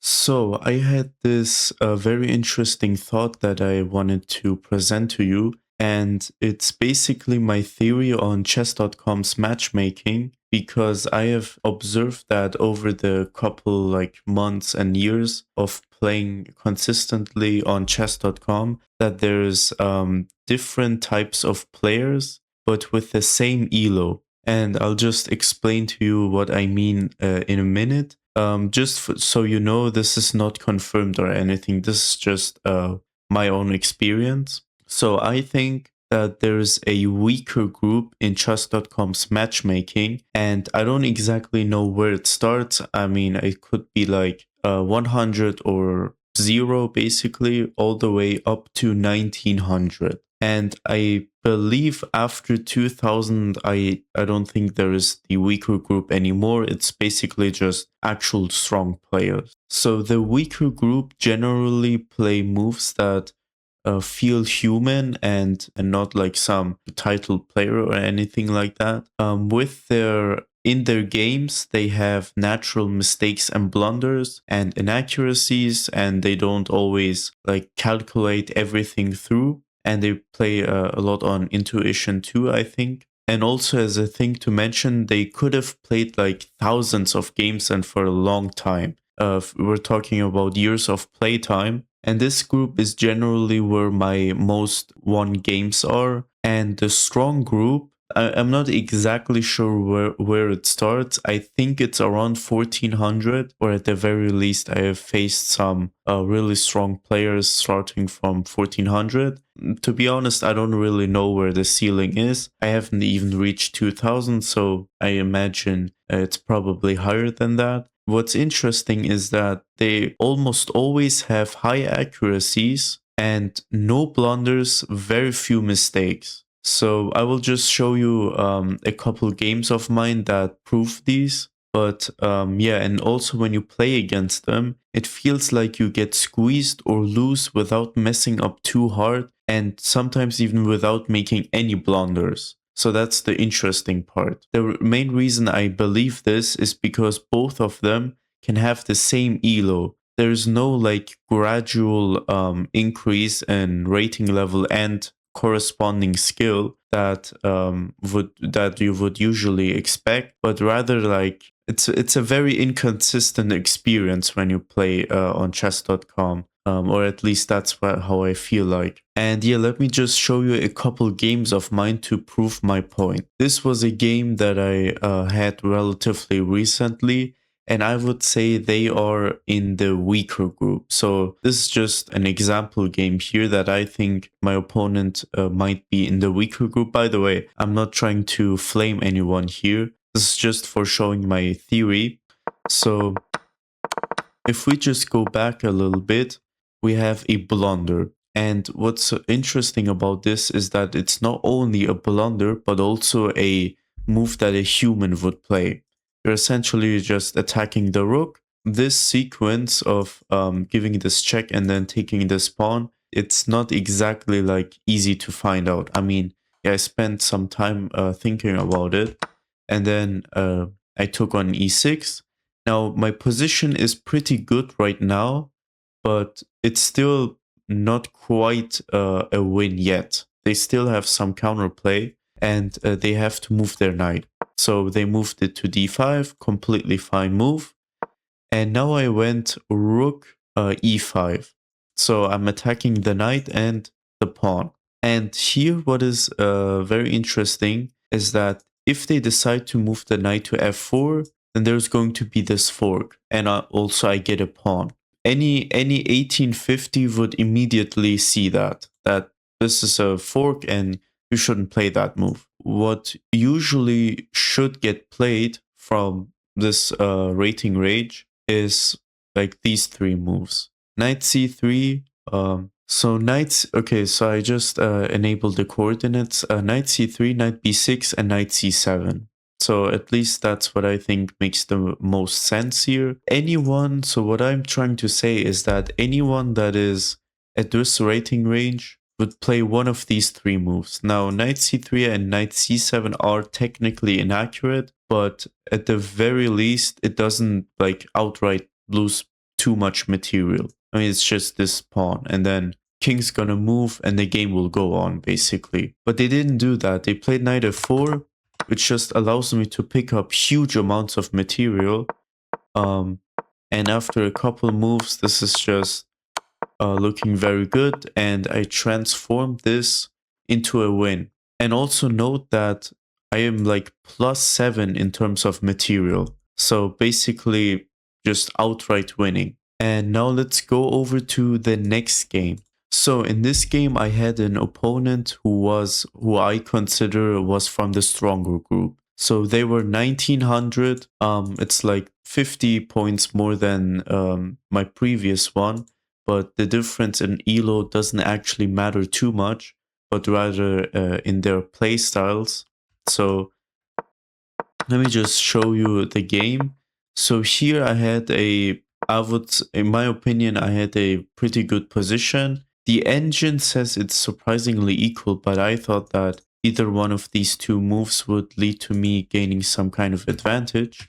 So, I had this very interesting thought that I wanted to present to you, and it's basically my theory on chess.com's matchmaking because I have observed that over the couple months and years of playing consistently on chess.com that there's different types of players but with the same elo. And I'll just explain to you what I mean in a minute. So you know, this is not confirmed or anything. This is just my own experience. So I think that there's a weaker group in chess.com's matchmaking, and I don't exactly know where it starts. I mean, it could be like 100 or 0, basically, all the way up to 1900. And I believe after 2000, I don't think there is the weaker group anymore. It's basically just actual strong players. So the weaker group generally play moves that feel human and not like some titled player or anything like that. With their in their games, they have natural mistakes and blunders and inaccuracies, and they don't always like calculate everything through. And they play a lot on intuition too, I think. And also, as a thing to mention, they could have played like thousands of games and for a long time. We're talking about years of playtime. And this group is generally where my most won games are. And the strong group, I'm not exactly sure where it starts. I think it's around 1400, or at the very least, I have faced some really strong players starting from 1400. To be honest, I don't really know where the ceiling is. I haven't even reached 2000, so I imagine it's probably higher than that. What's interesting is that they almost always have high accuracies and no blunders, very few mistakes. So I will just show you a couple games of mine that prove these. But yeah, and also when you play against them, it feels like you get squeezed or lose without messing up too hard, and sometimes even without making any blunders. So that's the interesting part. The main reason I believe this is because both of them can have the same elo. There's no like gradual increase in rating level and corresponding skill that you would usually expect, but rather like it's a very inconsistent experience when you play on chess.com. Or at least that's how I feel like. And yeah, let me just show you a couple games of mine to prove my point. This was a game that I had relatively recently, and I would say they are in the weaker group. So this is just an example game here that I think my opponent might be in the weaker group. By the way, I'm not trying to flame anyone here. This is just for showing my theory. So if we just go back a little bit, we have a blunder. And what's so interesting about this is that it's not only a blunder, but also a move that a human would play. You're essentially just attacking the rook. This sequence of giving this check and then taking this pawn, it's not exactly like easy to find out. I mean, yeah, I spent some time thinking about it, and then I took on e6. Now, my position is pretty good right now, but it's still not quite a win yet. They still have some counterplay, and they have to move their knight. So they moved it to d5, completely fine move. And now I went rook e5. So I'm attacking the knight and the pawn. And here what is very interesting is that if they decide to move the knight to f4, then there's going to be this fork. And also I get a pawn. Any 1850 would immediately see that this is a fork and you shouldn't play that move. What usually should get played from this rating range is like these three moves. Knight c3. So knights. Okay, so I just enabled the coordinates. Knight c3, knight b6, and knight c7. So at least that's what I think makes the most sense here. Anyone. So what I'm trying to say is that anyone that is at this rating range would play one of these three moves. Now, knight c3 and knight c7 are technically inaccurate, but at the very least, it doesn't like outright lose too much material. I mean, it's just this pawn, and then king's gonna move and the game will go on, basically. But they didn't do that. They played knight f4, which just allows me to pick up huge amounts of material. And after a couple moves, this is just looking very good, and I transformed this into a win. And also note that I am like +7 in terms of material. So basically just outright winning. And now let's go over to the next game. So in this game, I had an opponent who I consider was from the stronger group. So they were 1900. It's like 50 points more than my previous one, but the difference in elo doesn't actually matter too much, but rather in their play styles. So let me just show you the game. So here in my opinion, I had a pretty good position. The engine says it's surprisingly equal, but I thought that either one of these two moves would lead to me gaining some kind of advantage.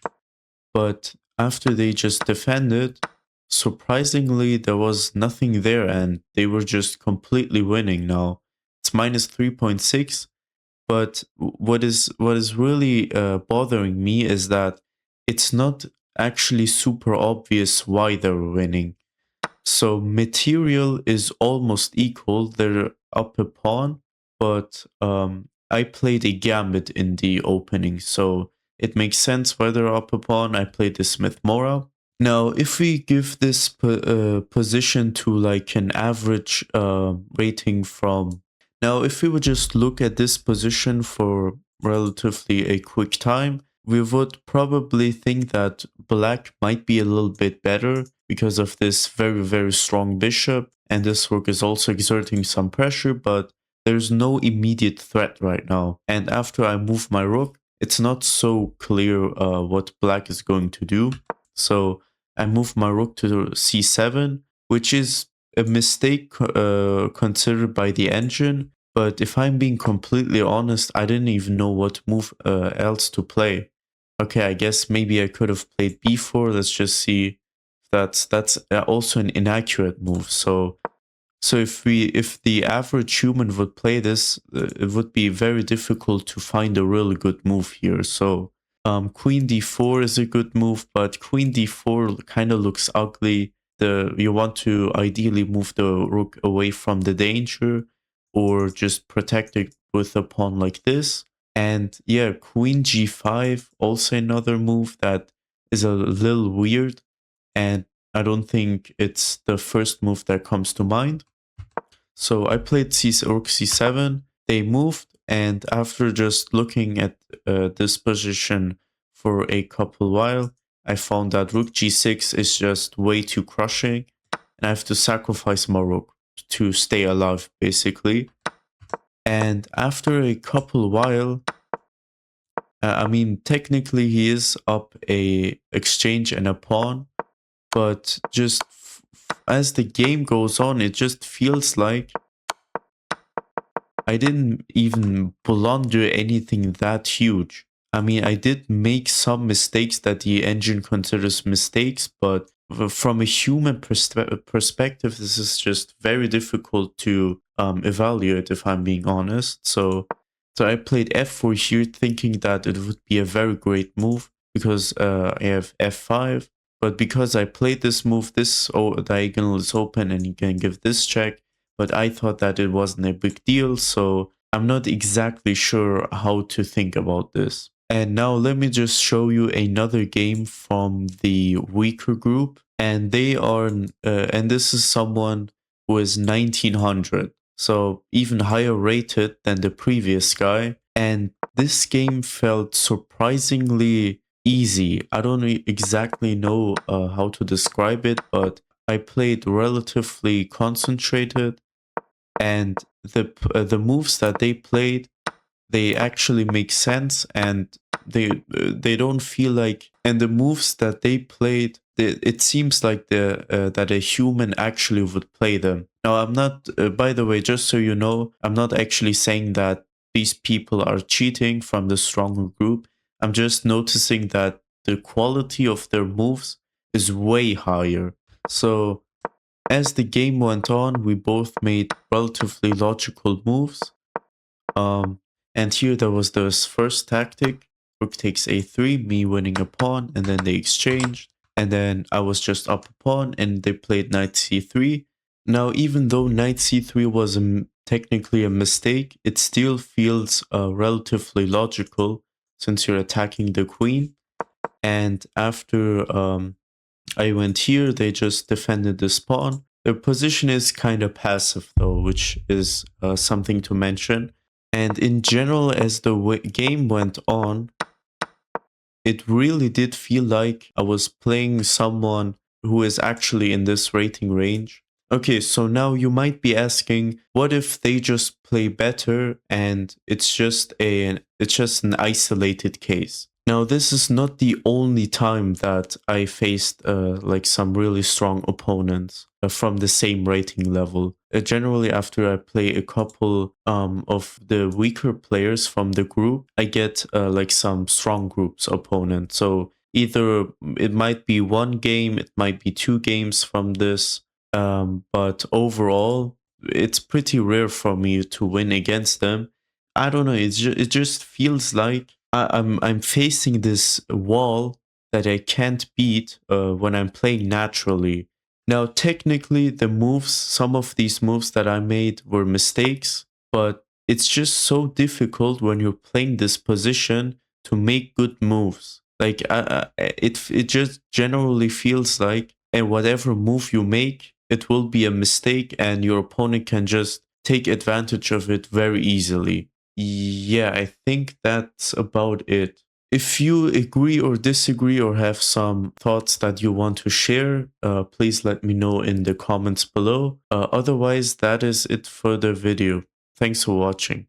But after they just defended, surprisingly, there was nothing there and they were just completely winning now. It's -3.6. But what is really bothering me is that it's not actually super obvious why they're winning. So material is almost equal. They're up a pawn, but I played a gambit in the opening, so it makes sense why they're up a pawn. I played the Smith Mora. Now, if we give this position to like an average rating from... Now, if we would just look at this position for relatively a quick time, we would probably think that black might be a little bit better because of this very, very strong bishop. And this rook is also exerting some pressure, but there's no immediate threat right now. And after I move my rook, it's not so clear what black is going to do. So I move my rook to c7, which is a mistake considered by the engine. But if I'm being completely honest, I didn't even know what move else to play. Okay, I guess maybe I could have played b4. Let's just see. That's also an inaccurate move. So if the average human would play this, it would be very difficult to find a really good move here. So queen d4 is a good move, but queen d4 kind of looks ugly. You want to ideally move the rook away from the danger, or just protect it with a pawn like this. And yeah, queen g5, also another move that is a little weird, and I don't think it's the first move that comes to mind. So I played rook c7, they moved, and after just looking at this position for a couple while, I found that rook g6 is just way too crushing, and I have to sacrifice my rook to stay alive, basically. And after a couple while, I mean, technically he is up a exchange and a pawn, but just as the game goes on, it just feels like I didn't even blunder anything that huge. I mean, I did make some mistakes that the engine considers mistakes, but from a human perspective, this is just very difficult to evaluate, if I'm being honest. So I played f4 here, thinking that it would be a very great move because I have f5. But because I played this move, this diagonal is open and you can give this check. But I thought that it wasn't a big deal, so I'm not exactly sure how to think about this. And now let me just show you another game from the weaker group. And they are, and this is someone who is 1900, so even higher rated than the previous guy. And this game felt surprisingly easy. I don't exactly know how to describe it, but I played relatively concentrated, and the moves that they played, they actually make sense, and they don't feel like... And the moves that they played, it seems like that a human actually would play them. Now, I'm not, by the way, just so you know, I'm not actually saying that these people are cheating from the stronger group. I'm just noticing that the quality of their moves is way higher. So as the game went on, we both made relatively logical moves. Um, and here there was this first tactic, rook takes a3, me winning a pawn, and then they exchanged. And then I was just up a pawn, and they played knight c3. Now, even though knight c3 was technically a mistake, it still feels relatively logical since you're attacking the queen. And after I went here, they just defended this pawn. Their position is kind of passive though, which is something to mention. And in general, as the game went on, it really did feel like I was playing someone who is actually in this rating range. Okay, so now you might be asking, what if they just play better and it's just an isolated case? Now, this is not the only time that I faced like some really strong opponents from the same rating level. Generally, after I play a couple of the weaker players from the group, I get like some strong groups opponent. So either it might be one game, it might be two games from this, but overall, it's pretty rare for me to win against them. I don't know. It just feels like I'm facing this wall that I can't beat when I'm playing naturally. Now, technically, some of these moves that I made were mistakes, but it's just so difficult when you're playing this position to make good moves. Like it just generally feels like, and whatever move you make, it will be a mistake, and your opponent can just take advantage of it very easily. Yeah, I think that's about it. If you agree or disagree or have some thoughts that you want to share, please let me know in the comments below. Otherwise, that is it for the video. Thanks for watching.